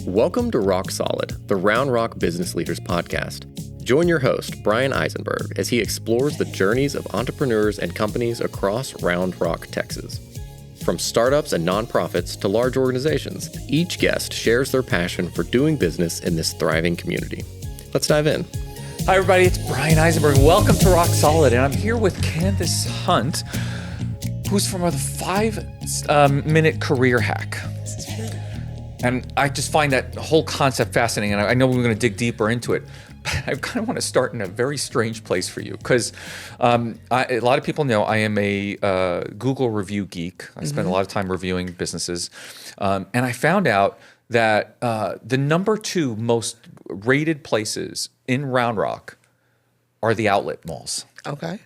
Welcome to Rock Solid, the Round Rock Business Leaders Podcast. Join your host, Bryan Eisenberg, as he explores the journeys of entrepreneurs and companies across Round Rock, Texas. From startups and nonprofits to large organizations, each guest shares their passion for doing business in this thriving community. Let's dive in. Hi, everybody. It's Bryan Eisenberg. Welcome to Rock Solid. And I'm here with Candyce Hunt, who's from a 5-minute career hack. This is true. And I just find that whole concept fascinating. And I know we're going to dig deeper into it. But I kind of want to start in a very strange place for you because a lot of people know I am a Google review geek. I spend a lot of time reviewing businesses. And I found out that the number 2 most rated places in Round Rock are the outlet malls. Okay.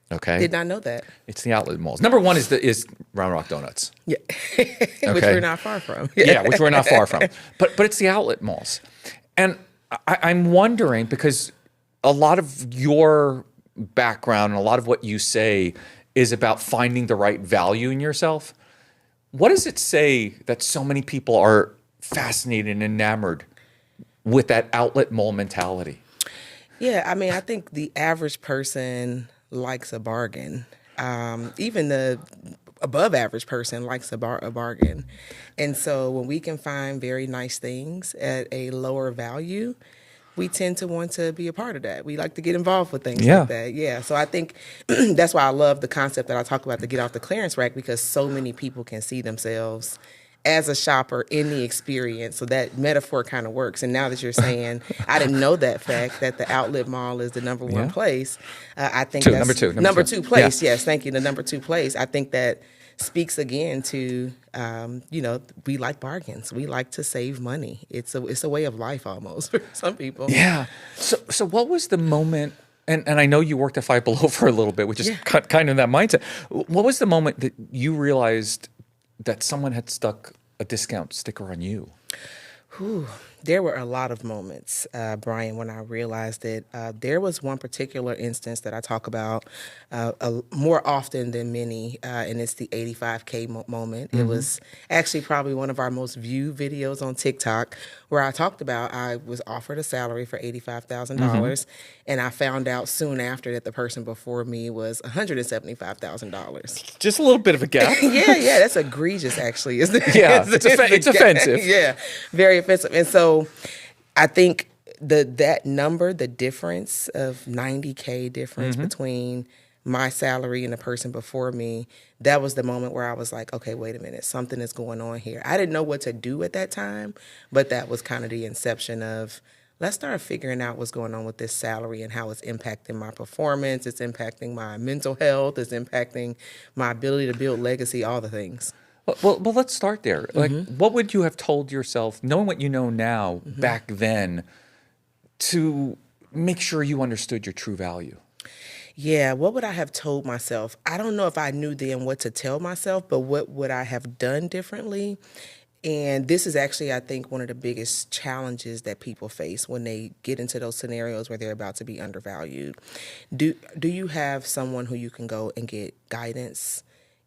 Okay. Did not know that. It's the outlet malls. Number 1 is Round Rock Donuts. Yeah. Which Okay. we're not far from. Yeah, which we're not far from. But it's the outlet malls. And I'm wondering, because a lot of your background and a lot of what you say is about finding the right value in yourself. What does it say that so many people are fascinated and enamored with that outlet mall mentality? Yeah, I mean, I think the average person likes a bargain. Even the above average person likes a bargain. And so when we can find very nice things at a lower value, we tend to want to be a part of that. We like to get involved with things like that. Yeah. So I think that's why I love the concept that I talk about, to get off the clearance rack, because so many people can see themselves as a shopper in the experience. So that metaphor kind of works. And now that you're saying, I didn't know that fact, that the outlet mall is the number 1 place. I think that's number two place. Yeah. Yes. Thank you. The number 2 place. I think that speaks again to, we like bargains. We like to save money. It's a way of life almost for some people. Yeah. So what was the moment, and I know you worked at Five Below for a little bit, which is kind of that mindset. What was the moment that you realized that someone had stuck a discount sticker on you? There were a lot of moments, Bryan, when I realized it. There was one particular instance that I talk about more often than many, and it's the 85K moment. It was actually probably one of our most viewed videos on TikTok, where I talked about I was offered a salary for $85,000, and I found out soon after that the person before me was $175,000. Just a little bit of a gap. Yeah, that's egregious, actually, isn't it? Yeah, it's offensive. Yeah, very offensive. And so I think that number, the difference of 90K difference between my salary and the person before me, that was the moment where I was like, okay, wait a minute, something is going on here. I didn't know what to do at that time, but that was kind of the inception of, let's start figuring out what's going on with this salary and how it's impacting my performance, it's impacting my mental health, it's impacting my ability to build legacy, all the things. Well, let's start there. Like, what would you have told yourself, knowing what you know now, back then, to make sure you understood your true value? Yeah, what would I have told myself? I don't know if I knew then what to tell myself, but what would I have done differently? And this is actually, I think, one of the biggest challenges that people face when they get into those scenarios where they're about to be undervalued. Do you have someone who you can go and get guidance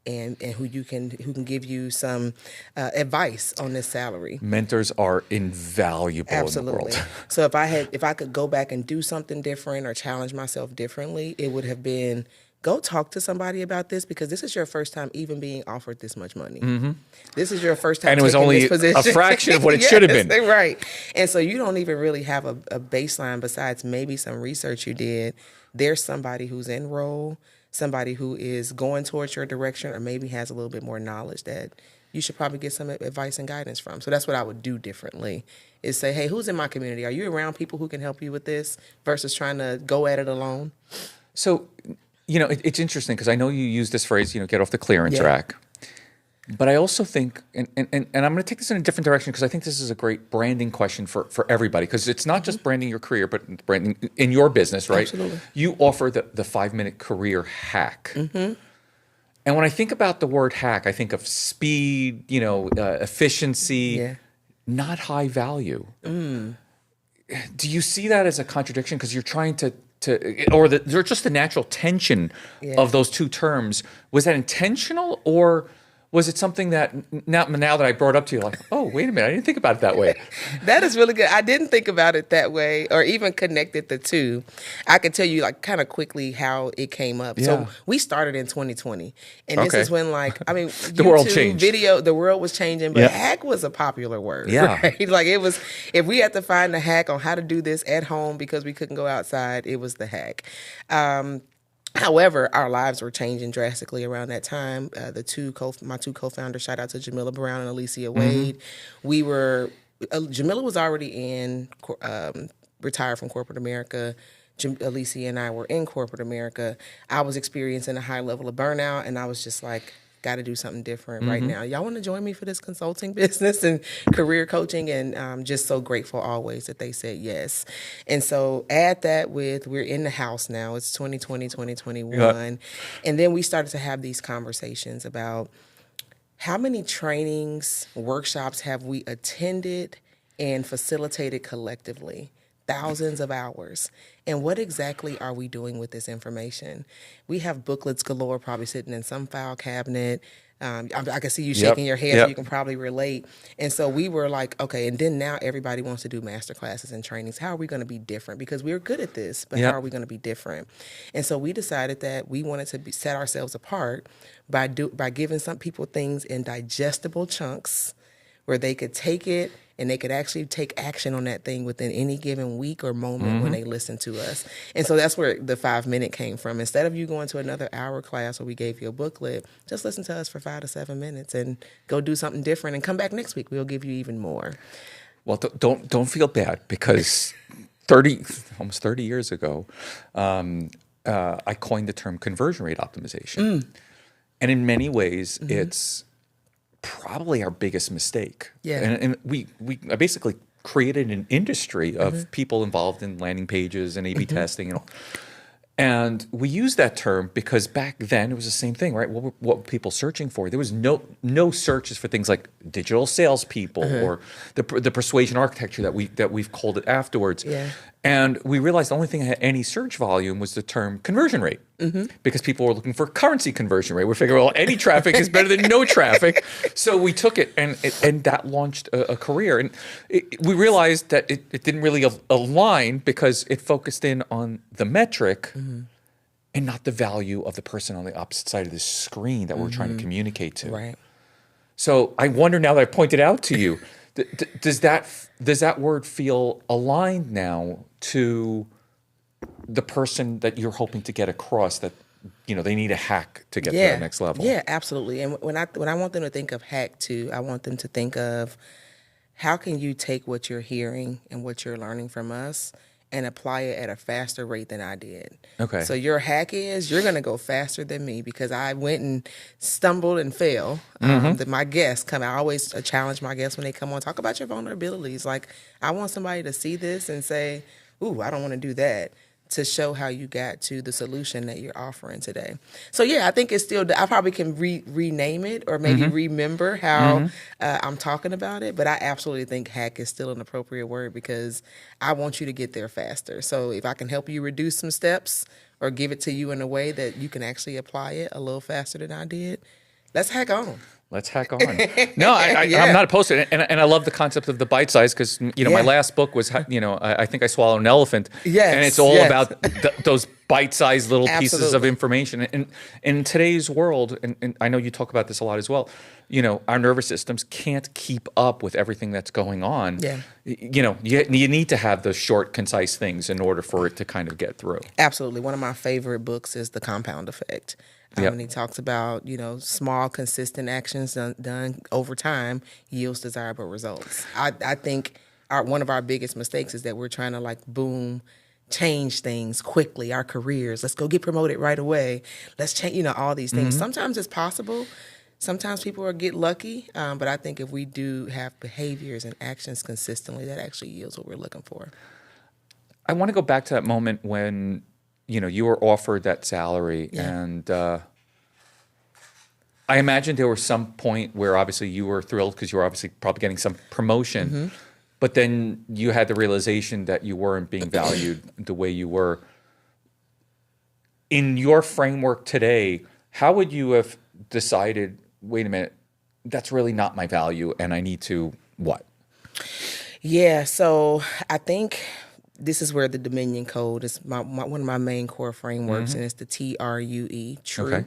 and who can give you some advice on this salary? Mentors are invaluable. Absolutely. In the world. So if I could go back and do something different or challenge myself differently, it would have been, go talk to somebody about this, because this is your first time even being offered this much money. This is your first time, and it was only a fraction of what it should have been. Right. And so you don't even really have a baseline besides maybe some research you did. There's somebody who's in role, somebody who is going towards your direction, or maybe has a little bit more knowledge that you should probably get some advice and guidance from. So that's what I would do differently, is say, hey, who's in my community? Are you around people who can help you with this versus trying to go at it alone? So, it's interesting because I know you use this phrase, get off the clearance rack. But I also think, and I'm going to take this in a different direction, because I think this is a great branding question for everybody, because it's not just branding your career, but branding in your business, right? Absolutely. You offer the 5-minute career hack. And when I think about the word hack, I think of speed, efficiency, not high value. Do you see that as a contradiction? Because you're trying to or there's just the natural tension of those two terms. Was that intentional, or was it something that now that I brought up to you, like, oh, wait a minute, I didn't think about it that way? That is really good. I didn't think about it that way or even connected the two. I can tell you like kind of quickly how it came up. Yeah. So we started in 2020. And this Okay. is when The world changed. the world was changing, but Yeah. hack was a popular word. Yeah. Right? Like it was, if we had to find a hack on how to do this at home because we couldn't go outside, it was the hack. However, our lives were changing drastically around that time. My two co-founders, shout out to Jamila Brown and Alicia Wade. Jamila was already retired from corporate America. Alicia and I were in corporate America. I was experiencing a high level of burnout, and I was just like, got to do something different right now. Y'all want to join me for this consulting business and career coaching? And I'm just so grateful always that they said yes. And so add that with, we're in the house now. It's 2020, 2021. Yeah. And then we started to have these conversations about how many trainings, workshops have we attended and facilitated collectively? Thousands of hours. And what exactly are we doing with this information? We have booklets galore probably sitting in some file cabinet. I can see you shaking your head, so you can probably relate. And so we were like, okay, and then now everybody wants to do master classes and trainings. How are we going to be different? Because we're good at this, but how are we going to be different? And so we decided that we wanted to set ourselves apart by giving some people things in digestible chunks where they could take it and they could actually take action on that thing within any given week or moment when they listen to us. And so that's where the 5-minute came from. Instead of you going to another hour class where we gave you a booklet, just listen to us for 5 to 7 minutes and go do something different and come back next week. We'll give you even more. Well, don't feel bad because almost 30 years ago, I coined the term conversion rate optimization. And in many ways, it's probably our biggest mistake. Yeah. And I basically created an industry of people involved in landing pages and A/B testing and all. And we use that term because back then it was the same thing, right? What were people searching for? There was no searches for things like digital salespeople or the persuasion architecture that we've called it afterwards. Yeah. And we realized the only thing that had any search volume was the term conversion rate because people were looking for currency conversion rate. We figured, well, any traffic is better than no traffic. So we took it and that launched a career. And we realized that it didn't really align because it focused in on the metric and not the value of the person on the opposite side of the screen that we're trying to communicate to. Right. So I wonder now that I pointed out to you, does that word feel aligned now to the person that you're hoping to get across that they need a hack to get to that next level? Yeah, absolutely. And when I want them to think of hack too, I want them to think of how can you take what you're hearing and what you're learning from us and apply it at a faster rate than I did. Okay. So your hack is you're going to go faster than me because I went and stumbled and fell. That my guests come. I always challenge my guests when they come on, talk about your vulnerabilities. Like I want somebody to see this and say, "Ooh, I don't want to do that." To show how you got to the solution that you're offering today. So yeah, I think it's still, I probably can rename it or maybe remember how I'm talking about it, but I absolutely think hack is still an appropriate word because I want you to get there faster. So if I can help you reduce some steps or give it to you in a way that you can actually apply it a little faster than I did, let's hack on. Let's hack on. No, I'm not opposed to it. And I love the concept of the bite size because, my last book was, I think I swallowed an elephant. Yes. And it's all about those bite-sized little pieces of information. And in today's world, and I know you talk about this a lot as well, our nervous systems can't keep up with everything that's going on. Yeah. You need to have those short, concise things in order for it to kind of get through. Absolutely. One of my favorite books is The Compound Effect. And he talks about, small, consistent actions done over time yields desirable results. I think one of our biggest mistakes is that we're trying to change things quickly, our careers. Let's go get promoted right away. Let's change, all these things. Sometimes it's possible. Sometimes people get lucky. But I think if we do have behaviors and actions consistently, that actually yields what we're looking for. I want to go back to that moment when you were offered that salary, and I imagine there was some point where obviously you were thrilled because you were obviously probably getting some promotion, but then you had the realization that you weren't being valued the way you were. In your framework today, how would you have decided, wait a minute, that's really not my value, and I need to what? Yeah, so I think this is where the Dominion Code is one of my main core frameworks, and it's the TRUE, true. Okay.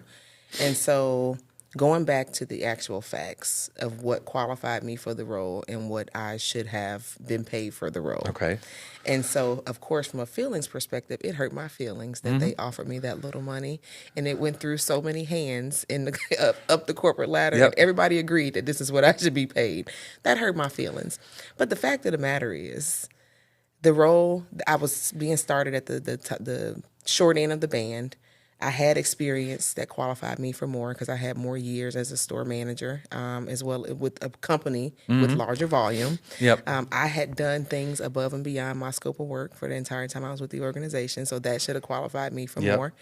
And so going back to the actual facts of what qualified me for the role and what I should have been paid for the role. Okay. And so, of course, from a feelings perspective, it hurt my feelings that they offered me that little money, and it went through so many hands in the up the corporate ladder. Yep. And everybody agreed that this is what I should be paid. That hurt my feelings. But the fact of the matter is, the role I was being started at the short end of the band. I had experience that qualified me for more because I had more years as a store manager, as well with a company with larger volume. Yep. I had done things above and beyond my scope of work for the entire time I was with the organization, so that should have qualified me for Yep. more.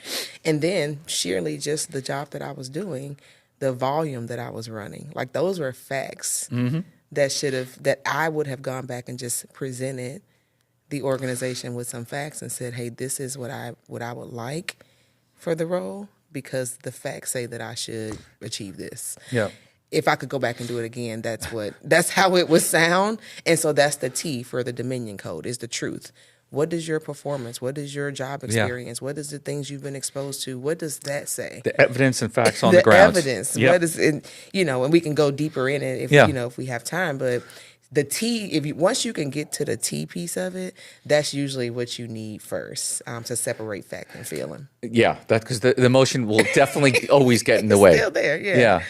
And then sheerly just the job that I was doing, the volume that I was running, like those were facts that I would have gone back and just presented the organization with some facts and said, hey, this is what I would like for the role because the facts say that I should achieve this. Yeah. If I could go back and do it again, that's how it would sound. And so that's the T for the Dominion Code is the truth. What does your performance, what is your job experience, what is the things you've been exposed to, what does that say? The evidence and facts on the ground. Evidence, Yep. what is, and we can go deeper in it if, if we have time, but the T, once you can get to the T piece of it, that's usually what you need first to separate fact and feeling. Yeah, that because the emotion will definitely always get in the way. It's still there, yeah. Yeah.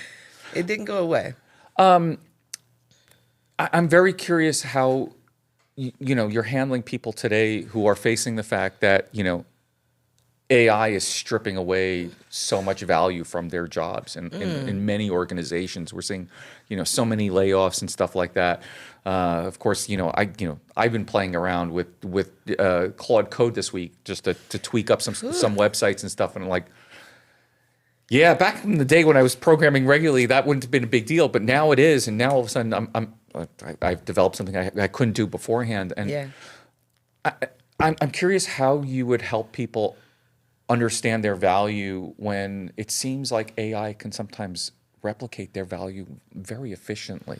It didn't go away. I'm very curious how you're handling people today who are facing the fact that AI is stripping away so much value from their jobs, and in many organizations we're seeing so many layoffs and stuff like that. Of course, I've been playing around with Claude Code this week just to tweak up some websites and stuff, and I'm like, yeah, back in the day when I was programming regularly, that wouldn't have been a big deal, but now it is, and now all of a sudden I've developed something I couldn't do beforehand, and Yeah. I'm curious how you would help people understand their value when it seems like AI can sometimes replicate their value very efficiently.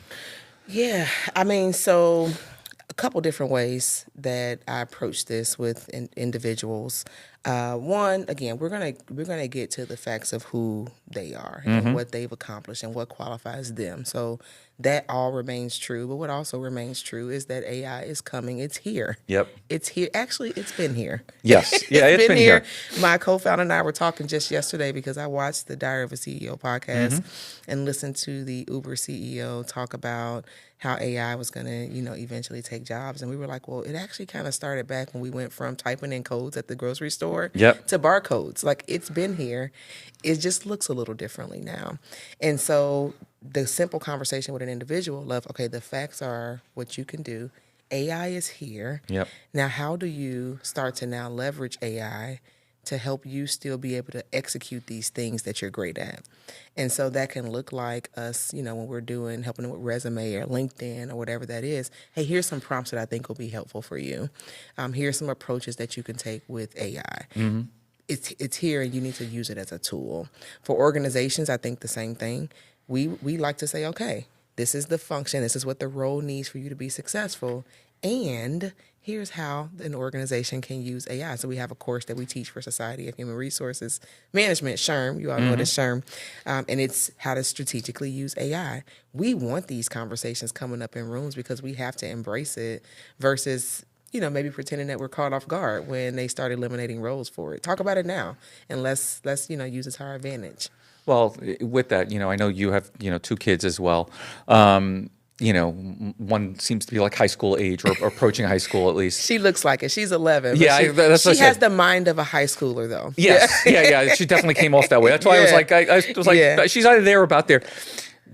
Yeah, I mean, so a couple different ways that I approach this with individuals. One, again, we're gonna get to the facts of who they are and what they've accomplished and what qualifies them. So that all remains true. But what also remains true is that AI is coming. It's here. Yep. It's here. Actually, it's been here. Yes. Yeah, it's been here. My co-founder and I were talking just yesterday because I watched the Diary of a CEO podcast and listened to the Uber CEO talk about how AI was going to, eventually take jobs. And we were like, well, it actually kind of started back when we went from typing in codes at the grocery store to barcodes. Like, it's been here. It just looks a little differently now. And so the simple conversation with an individual of, okay, the facts are what you can do. AI is here. Yep. Now, how do you start to now leverage AI to help you still be able to execute these things that you're great at? And so that can look like us, when we're helping them with resume or LinkedIn or whatever that is. Hey, here's some prompts that I think will be helpful for you. Here's some approaches that you can take with AI. It's here, and you need to use it as a tool. For organizations, I think the same thing. We like to say, okay, this is the function, this is what the role needs for you to be successful, and here's how an organization can use AI. So we have a course that we teach for Society of Human Resources Management, SHRM. You all know it as SHRM. And it's how to strategically use AI. We want these conversations coming up in rooms because we have to embrace it versus maybe pretending that we're caught off guard when they start eliminating roles for it. Talk about it now, and let's use it to our advantage. Well, with that, I know you have, 2 kids as well. One seems to be like high school age or approaching high school at least. She looks like it. She's 11. Yeah, that's what I she has said. the mind of a high schooler, though. Yes, yeah. She definitely came off that way. That's why I was like, she's either there or about there.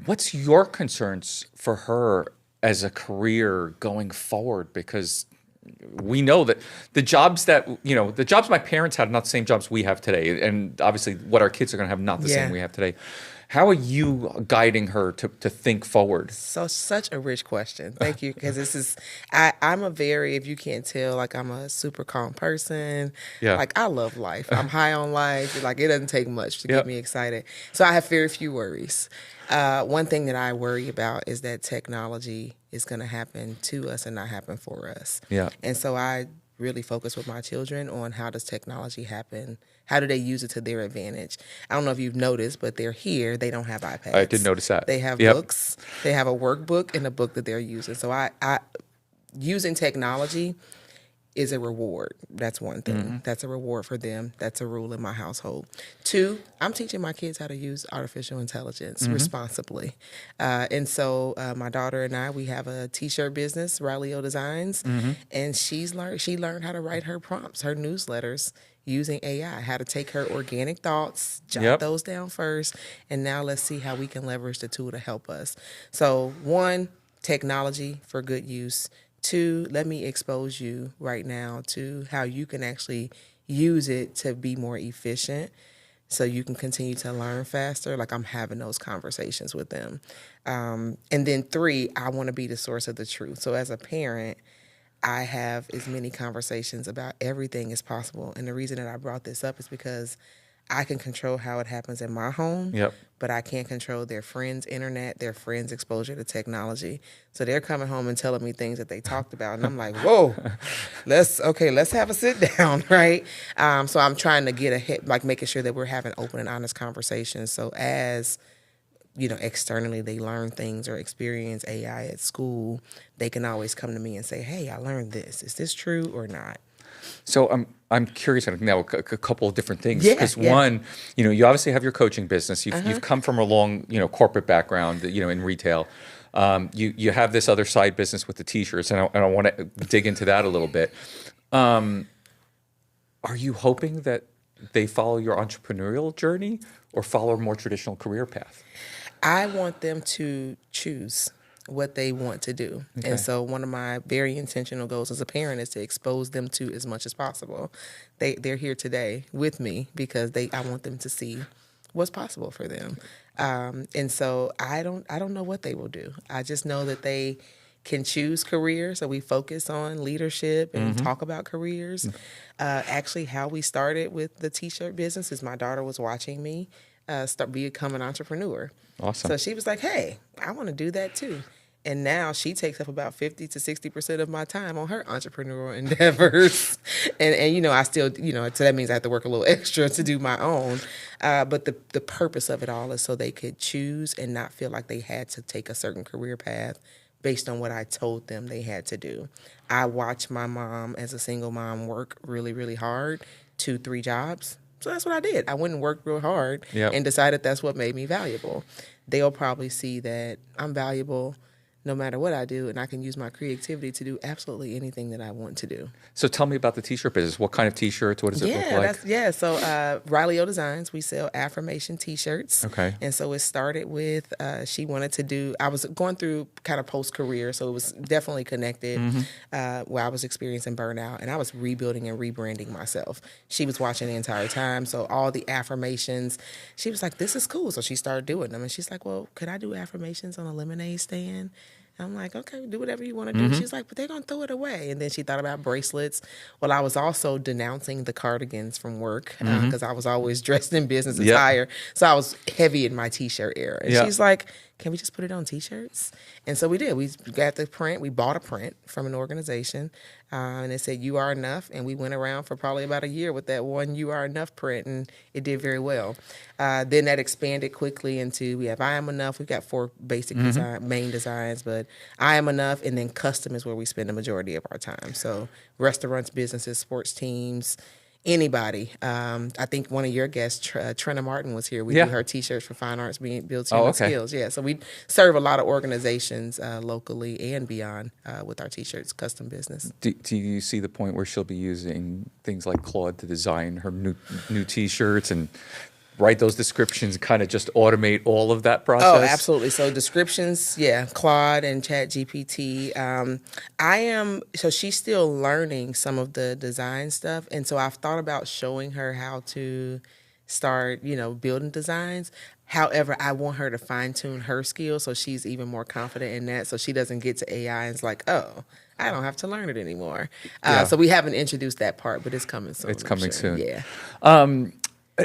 What's your concerns for her as a career going forward? Because we know that the jobs my parents had are not the same jobs we have today, and obviously what our kids are going to have not the same we have today. How are you guiding her to think forward? So such a rich question. Thank you. Because this is, I'm a very, if you can't tell, like I'm a super calm person. Yeah. Like I love life. I'm high on life. Like it doesn't take much to Yep. get me excited. So I have very few worries. One thing that I worry about is that technology is going to happen to us and not happen for us. Yeah. And so I really focus with my children on how does technology happen? How do they use it to their advantage? I don't know if you've noticed, but they're here. They don't have iPads. I did notice that. They have Yep. books. They have a workbook and a book that they're using. So I using technology is a reward. That's one thing. Mm-hmm. That's a reward for them. That's a rule in my household. 2, I'm teaching my kids how to use artificial intelligence Mm-hmm. responsibly. And so my daughter and I, we have a T-shirt business, Ryleo Designs, Mm-hmm. and she learned how to write her prompts, her newsletters using AI, how to take her organic thoughts, jot Yep. those down first, and now let's see how we can leverage the tool to help us. So 1, technology for good use. 2, let me expose you right now to how you can actually use it to be more efficient so you can continue to learn faster. Like I'm having those conversations with them. And then 3, I want to be the source of the truth. So as a parent, I have as many conversations about everything as possible. And the reason that I brought this up is because I can control how it happens in my home, Yep. but I can't control their friends' internet, their friends' exposure to technology. So they're coming home and telling me things that they talked about, and I'm like, whoa, let's have a sit down, right? So I'm trying to get ahead, like making sure that we're having open and honest conversations. So as externally they learn things or experience AI at school, they can always come to me and say, hey, I learned this. Is this true or not? So I'm curious now a couple of different things, Yeah, because yeah. one, you obviously have your coaching business. You've come from a long corporate background, in retail. You have this other side business with the T-shirts, and I want to dig into that a little bit. Are you hoping that they follow your entrepreneurial journey or follow a more traditional career path? I want them to choose what they want to do. Okay. And so one of my very intentional goals as a parent is to expose them to as much as possible. They're here today with me because I want them to see what's possible for them. And so I don't know what they will do. I just know that they can choose careers. So we focus on leadership and talk about careers. Actually, how we started with the T-shirt business is my daughter was watching me become an entrepreneur. Awesome. So she was like, hey, I want to do that too. And now she takes up about 50 to 60% of my time on her entrepreneurial endeavors. and I still, so that means I have to work a little extra to do my own. But the purpose of it all is so they could choose and not feel like they had to take a certain career path based on what I told them they had to do. I watched my mom as a single mom work really, really hard, 2-3 jobs. So that's what I did. I went and worked real hard and decided that's what made me valuable. They'll probably see that I'm valuable no matter what I do, and I can use my creativity to do absolutely anything that I want to do. So tell me about the T-shirt business. What kind of T-shirts? What does it look like? So Ryleo Designs, we sell affirmation T-shirts. Okay. And so it started with, she wanted to do, I was going through kind of post-career, so it was definitely connected where I was experiencing burnout, and I was rebuilding and rebranding myself. She was watching the entire time, so all the affirmations, she was like, this is cool. So she started doing them, and she's like, well, could I do affirmations on a lemonade stand? I'm like, okay, do whatever you want to do. She's like, but they're going to throw it away. And then she thought about bracelets. Well, I was also denouncing the cardigans from work because I was always dressed in business attire. So I was heavy in my T-shirt era. And she's like, can we just put it on T-shirts? And so we did. We got the print. We bought a print from an organization. And it said, you are enough. And we went around for probably about a year with that one you are enough print. And it did very well. Then that expanded quickly into, we have I am enough. We've got 4 basic main designs. But I am enough. And then custom is where we spend the majority of our time. So restaurants, businesses, sports teams, anybody. I think one of your guests, Trina Martin, was here. We do her T-shirts for Fine Arts Builds Human Skills. Yeah, so we serve a lot of organizations locally and beyond with our T-shirts, custom business. Do you see the point where she'll be using things like Claude to design her new T-shirts and write those descriptions and kind of just automate all of that process? Oh, absolutely. So descriptions, Claude and ChatGPT. So she's still learning some of the design stuff. And so I've thought about showing her how to start, building designs. However, I want her to fine tune her skills so she's even more confident in that, so she doesn't get to AI and it's like, oh, I don't have to learn it anymore. So we haven't introduced that part, but it's coming soon. It's coming soon. Yeah.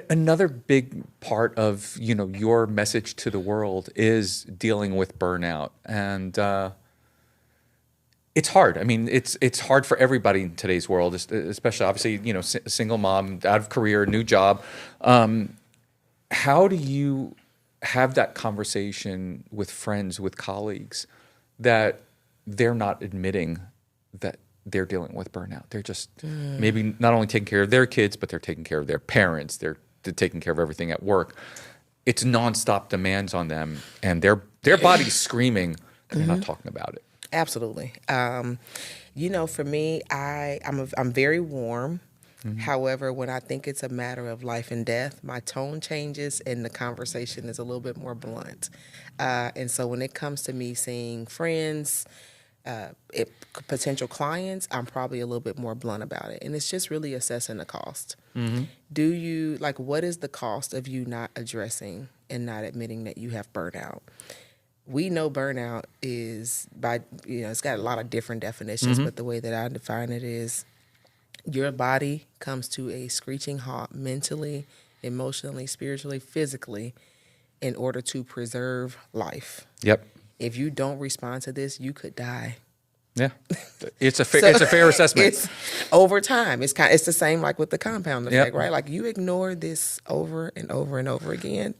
Another big part of your message to the world is dealing with burnout, and it's hard. I mean, it's hard for everybody in today's world, especially obviously single mom, out of career, new job. How do you have that conversation with friends, with colleagues, that they're not admitting that they're dealing with burnout? They're just maybe not only taking care of their kids, but they're taking care of their parents. They're taking care of everything at work. It's nonstop demands on them, and their body's screaming, and they're not talking about it. Absolutely. For me, I'm very warm. However, when I think it's a matter of life and death, my tone changes and the conversation is a little bit more blunt. And so when it comes to me seeing friends, potential clients, I'm probably a little bit more blunt about it. And it's just really assessing the cost. What is the cost of you not addressing and not admitting that you have burnout? We know burnout is it's got a lot of different definitions, but the way that I define it is your body comes to a screeching halt mentally, emotionally, spiritually, physically, in order to preserve life. Yep. If you don't respond to this, you could die. Yeah, it's a fair assessment. It's over time. It's the same like with the compound effect, right? Like you ignore this over and over and over again,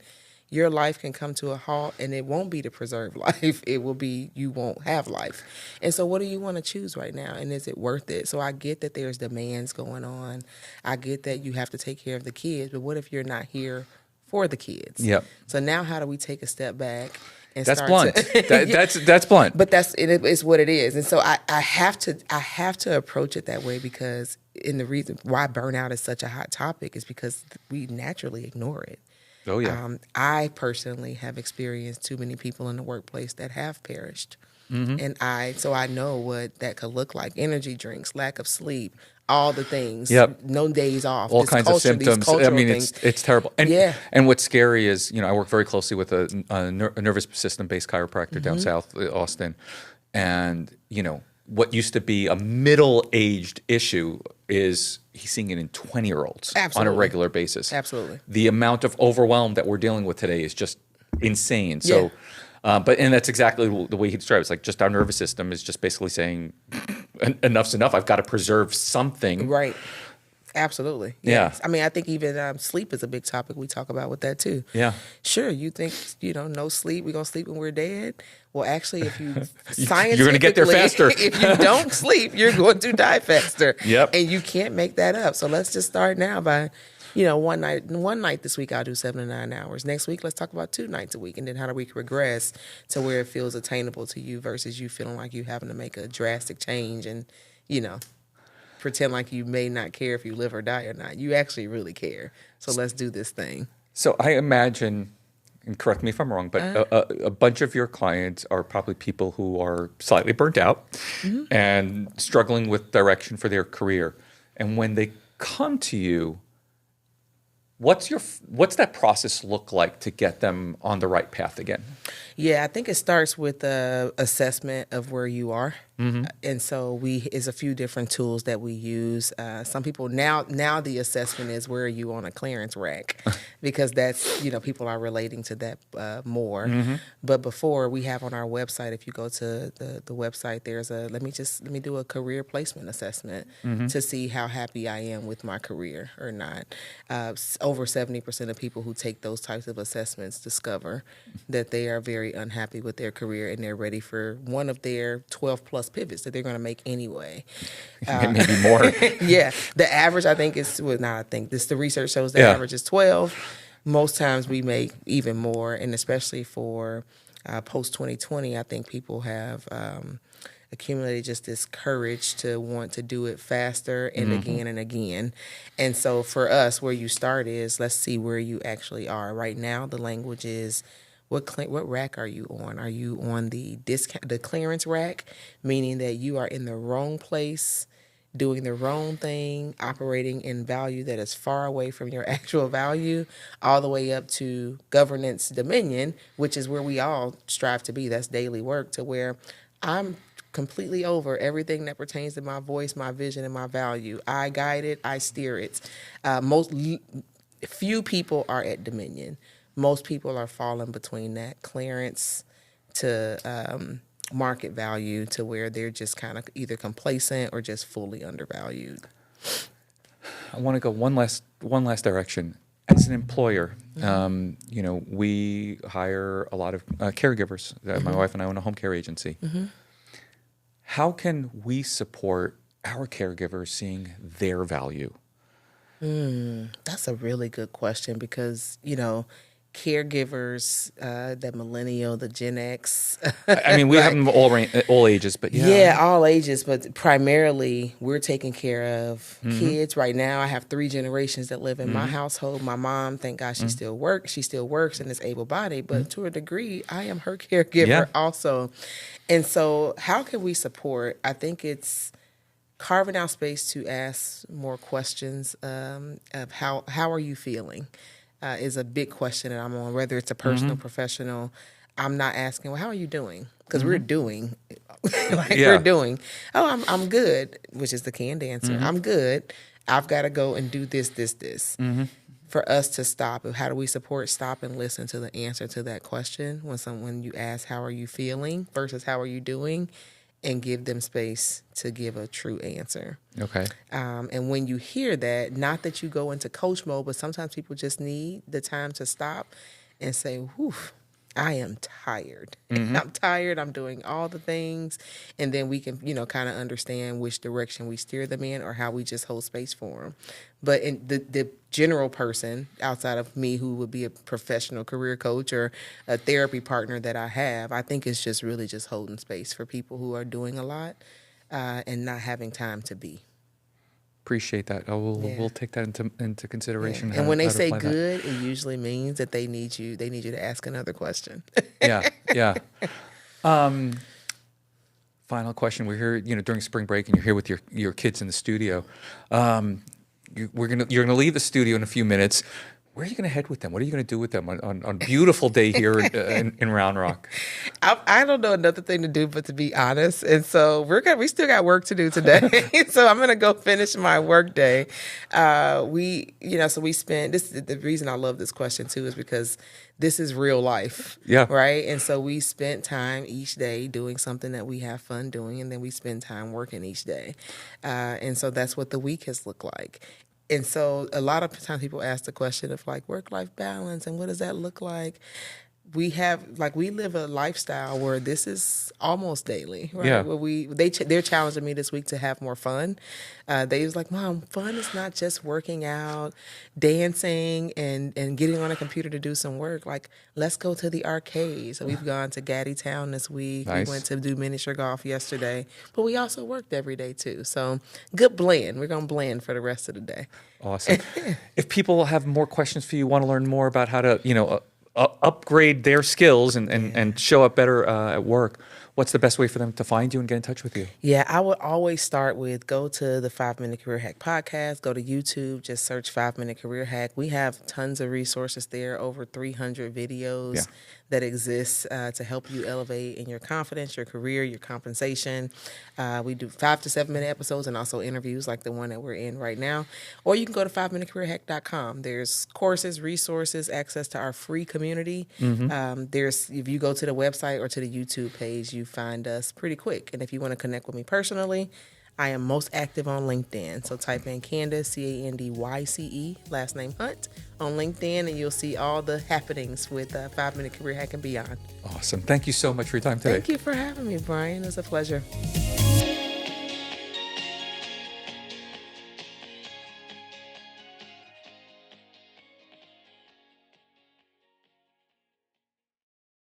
your life can come to a halt, and it won't be to preserve life. It will be you won't have life. And so what do you want to choose right now? And is it worth it? So I get that there's demands going on. I get that you have to take care of the kids, but what if you're not here for the kids? Yep. So now how do we take a step back? And that's blunt. That's blunt. But it's what it is. And so I have to approach it that way, because the reason why burnout is such a hot topic is because we naturally ignore it. Oh, yeah. I personally have experienced too many people in the workplace that have perished. And I know what that could look like. Energy drinks, lack of sleep, all the things. Yep. No days off. All kinds of symptoms. I mean, it's terrible. And what's scary is, I work very closely with a nervous system-based chiropractor down south, Austin. And, what used to be a middle-aged issue is he's seeing it in 20-year-olds on a regular basis. Absolutely. The amount of overwhelm that we're dealing with today is just insane. So, and that's exactly the way he describes it. It's like just our nervous system is just basically saying enough's enough. I've got to preserve something. Right. Absolutely. Yeah. Yes. I mean, I think even sleep is a big topic we talk about with that too. Yeah. Sure, you think, no sleep, we're going to sleep when we're dead. Well, actually, if you you're going to get there faster. If you don't sleep, you're going to die faster. Yep. And you can't make that up. So let's just start now by, one night this week I'll do 7 to 9 hours. Next week, let's talk about 2 nights a week. And then how do we regress to where it feels attainable to you versus you feeling like you having to make a drastic change and, pretend like you may not care if you live or die or not. You actually really care. So let's do this thing. So I imagine, and correct me if I'm wrong, but a bunch of your clients are probably people who are slightly burnt out and struggling with direction for their career. And when they come to you, what's that process look like to get them on the right path again? Yeah, I think it starts with a assessment of where you are. And so is a few different tools that we use. Some people now the assessment is where are you on a clearance rack, because that's people are relating to that more. But before, we have on our website, if you go to the website, there's let me do a career placement assessment to see how happy I am with my career or not. Over 70% of people who take those types of assessments discover that they are very unhappy with their career and they're ready for one of their 12 plus pivots that they're going to make anyway. Maybe more. Yeah. The average, I think, the research shows the average is 12. Most times we make even more, and especially for post-2020, I think people have accumulated just this courage to want to do it faster and again and again. And so for us, where you start is, let's see where you actually are. Right now, the language is, what rack are you on? Are you on the clearance rack, meaning that you are in the wrong place doing the wrong thing, operating in value that is far away from your actual value, all the way up to governance dominion, which is where we all strive to be. That's daily work, to where I'm completely over everything that pertains to my voice, my vision, and my value. I guide it, I steer it. Few people are at dominion. Most people are falling between that clearance to market value, to where they're just kind of either complacent or just fully undervalued. I want to go one last direction. As an employer, we hire a lot of caregivers. My wife and I own a home care agency. How can we support our caregivers seeing their value? That's a really good question, because, caregivers, the millennial, the Gen X. I mean, we have them all ages, but yeah. Yeah, all ages, but primarily we're taking care of kids. Right now, I have 3 generations that live in my household. My mom, thank God, she still works. She still works and is able-bodied, but to a degree, I am her caregiver also. And so how can we support? I think it's carving out space to ask more questions of how are you feeling is a big question that I'm on, whether it's a personal, professional. I'm not asking, well, how are you doing? Because we're doing. We're doing. Oh, I'm good, which is the canned answer. I'm good. I've got to go and do this. For us to stop, how do we support, stop and listen to the answer to that question when you ask, how are you feeling versus how are you doing? And give them space to give a true answer. Okay. And when you hear that, not that you go into coach mode, but sometimes people just need the time to stop and say, whew, I am tired. I'm tired. I'm doing all the things. And then we can, kind of understand which direction we steer them in or how we just hold space for them. But in the general person outside of me, who would be a professional career coach or a therapy partner that I have, I think it's just really just holding space for people who are doing a lot and not having time to be. Appreciate that. We'll take that into consideration. Yeah. And when they say good, it usually means that they need you to ask another question. Yeah. Final question. We're here, during spring break, and you're here with your kids in the studio. You're gonna leave the studio in a few minutes. Where are you going to head with them? What are you going to do with them on a beautiful day here in Round Rock? I don't know another thing to do but to be honest. And so we still got work to do today. So I'm going to go finish my work day. So we spend the reason I love this question too is because this is real life. Yeah. Right. And so we spent time each day doing something that we have fun doing. And then we spend time working each day. And so that's what the week has looked like. And so a lot of times people ask the question of work-life balance and what does that look like? We live a lifestyle where this is almost daily, right? Yeah. Where they're challenging me this week to have more fun. They was like, Mom, fun is not just working out, dancing, and getting on a computer to do some work. Let's go to the arcade. So we've gone to Gaddy Town this week. Nice. We went to do miniature golf yesterday, but we also worked every day too. So good blend. We're going to blend for the rest of the day. Awesome. If people have more questions for you, want to learn more about how to, upgrade their skills and show up better at work, what's the best way for them to find you and get in touch with you? Yeah, I would always start with go to the 5-Minute Career Hack podcast, go to YouTube, just search 5-Minute Career Hack. We have tons of resources there, over 300 videos that exist to help you elevate in your confidence, your career, your compensation. We do 5 to 7 minute episodes and also interviews like the one that we're in right now. Or you can go to 5minutecareerhack.com. There's courses, resources, access to our free community. If you go to the website or to the YouTube page, you find us pretty quick. And if you want to connect with me personally, I am most active on LinkedIn. So type in Candyce, Candyce, last name Hunt, on LinkedIn, and you'll see all the happenings with 5-Minute Career Hack and beyond. Awesome. Thank you so much for your time today. Thank you for having me, Brian. It was a pleasure.